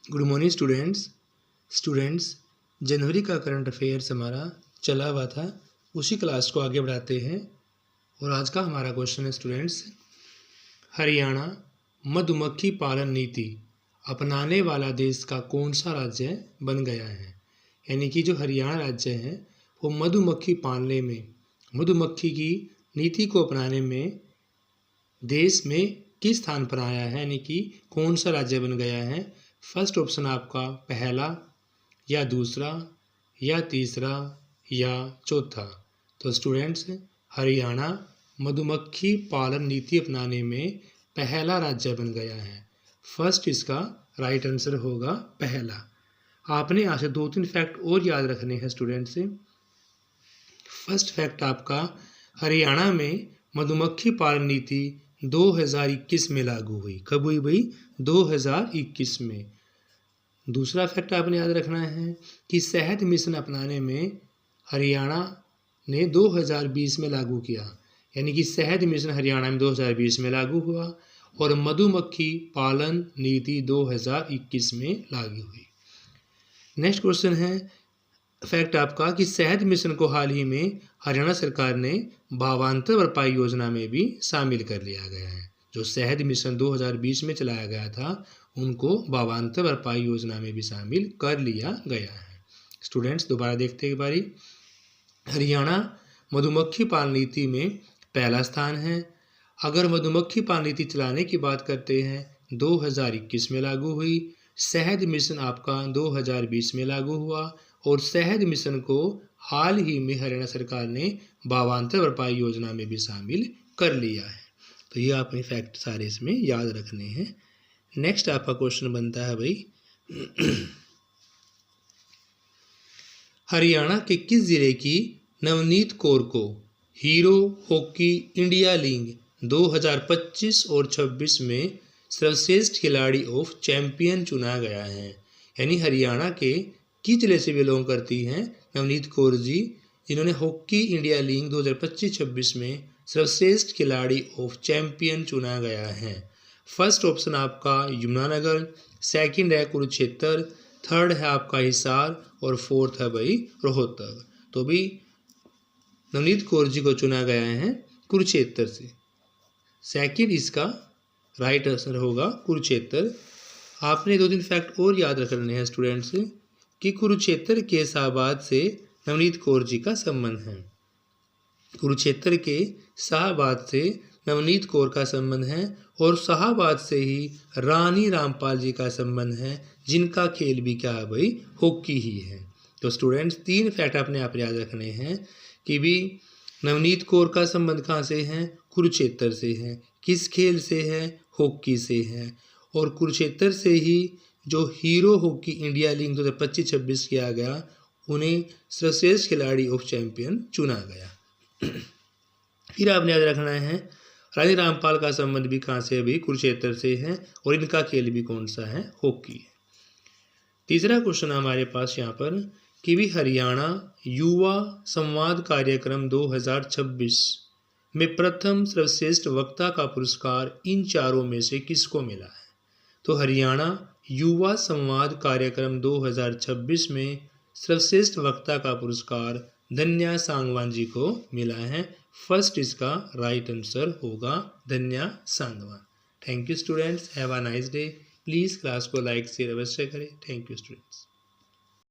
Good morning students. जनवरी का current affairs हमारा चला हुआ था, उसी क्लास को आगे बढ़ाते हैं। और आज का हमारा क्वेश्चन है स्टूडेंट्स, हरियाणा मधुमक्खी पालन नीति अपनाने वाला देश का कौन सा राज्य बन गया है। यानी कि जो हरियाणा राज्य है वो मधुमक्खी पालने में, मधुमक्खी की नीति को अपनाने में देश में किस स्थान पर आया है, यानी कि कौन सा राज्य बन गया है। फर्स्ट ऑप्शन आपका पहला, या दूसरा, या तीसरा, या चौथा। तो स्टूडेंट्स, हरियाणा मधुमक्खी पालन नीति अपनाने में पहला राज्य बन गया है। फर्स्ट इसका राइट आंसर होगा पहला। आपने यहाँ से 2-3 फैक्ट और याद रखने हैं स्टूडेंट्स। फर्स्ट फैक्ट आपका, हरियाणा में मधुमक्खी पालन नीति 2021 में लागू हुई। कब हुई भाई? 2021 में। दूसरा फैक्ट आपने याद रखना है कि शहद मिशन अपनाने में हरियाणा ने 2020 में लागू किया। यानी कि शहद मिशन हरियाणा में 2020 में लागू हुआ और मधुमक्खी पालन नीति 2021 में लागू हुई। नेक्स्ट क्वेश्चन है फैक्ट आपका कि शहद मिशन को हाल ही में हरियाणा सरकार ने भावांतर भरपाई योजना में भी शामिल कर लिया गया है। जो शहद मिशन 2020 में चलाया गया था उनको भावांतर भरपाई योजना में भी शामिल कर लिया गया है। स्टूडेंट्स, दोबारा देखते हैं एक बारी। हरियाणा मधुमक्खी पालन नीति में पहला स्थान है। अगर मधुमक्खी पालन नीति चलाने की बात करते हैं 2021 में लागू हुई। शहद मिशन आपका 2020 में लागू हुआ और शहद मिशन को हाल ही में हरियाणा सरकार ने भावांतर भरपाई योजना में भी शामिल कर लिया है। तो ये आपने फैक्ट सारे इसमें याद रखने हैं। नेक्स्ट आपका क्वेश्चन बनता है भाई, हरियाणा के किस जिले की नवनीत कौर को हीरो हॉकी इंडिया लीग 2025 और 26 में सर्वश्रेष्ठ खिलाड़ी ऑफ चैंपियन चुना गया है। यानी हरियाणा के किस जिले से बिलोंग करती हैं नवनीत कौर जी, जिन्होंने हॉकी इंडिया लीग 2025-26 में सर्वश्रेष्ठ खिलाड़ी ऑफ चैंपियन चुना गया है। फर्स्ट ऑप्शन आपका यमुनानगर, सेकंड है कुरुक्षेत्र, थर्ड है आपका हिसार और फोर्थ है भाई रोहतक। तो भी नवनीत कौर जी को चुना गया है कुरुक्षेत्र से। सेकंड इसका राइट आंसर होगा कुरुक्षेत्र। आपने 2-3 फैक्ट और याद रखने हैं स्टूडेंट्स कि कुरुक्षेत्र के शाहबाद से नवनीत कौर जी का संबंध है। कुरुक्षेत्र के शाहबाद से नवनीत कौर का संबंध है और शाहबाद से ही रानी रामपाल जी का संबंध है, जिनका खेल भी क्या है भाई? हॉकी ही है। तो स्टूडेंट्स, 3 फैक्ट आपने आप याद रखने हैं कि भी नवनीत कौर का संबंध कहाँ से है? कुरुक्षेत्र से है। किस खेल से है? हॉकी से है। और कुरुक्षेत्र से ही जो हीरो हॉकी इंडिया लीग 2025-26 किया गया, उन्हें सर्वश्रेष्ठ खिलाड़ी ऑफ चैंपियन चुना गया। फिर आपने याद रखना है रानी रामपाल का संबंध भी कहाँ से भी? कुरुक्षेत्र से है और इनका खेल भी कौन सा है? हॉकी है। तीसरा क्वेश्चन हमारे पास यहाँ पर कि भी हरियाणा युवा संवाद कार्यक्रम 2026 में प्रथम सर्वश्रेष्ठ वक्ता का पुरस्कार इन चारों में से किसको मिला है। तो हरियाणा युवा संवाद कार्यक्रम 2026 में सर्वश्रेष्ठ वक्ता का पुरस्कार धन्या सांगवान जी को मिला है। फर्स्ट इसका राइट आंसर होगा धन्या Sangwan. Thank you students, have a nice day. Please class को लाइक शेयर अवश्य करें। Thank you students.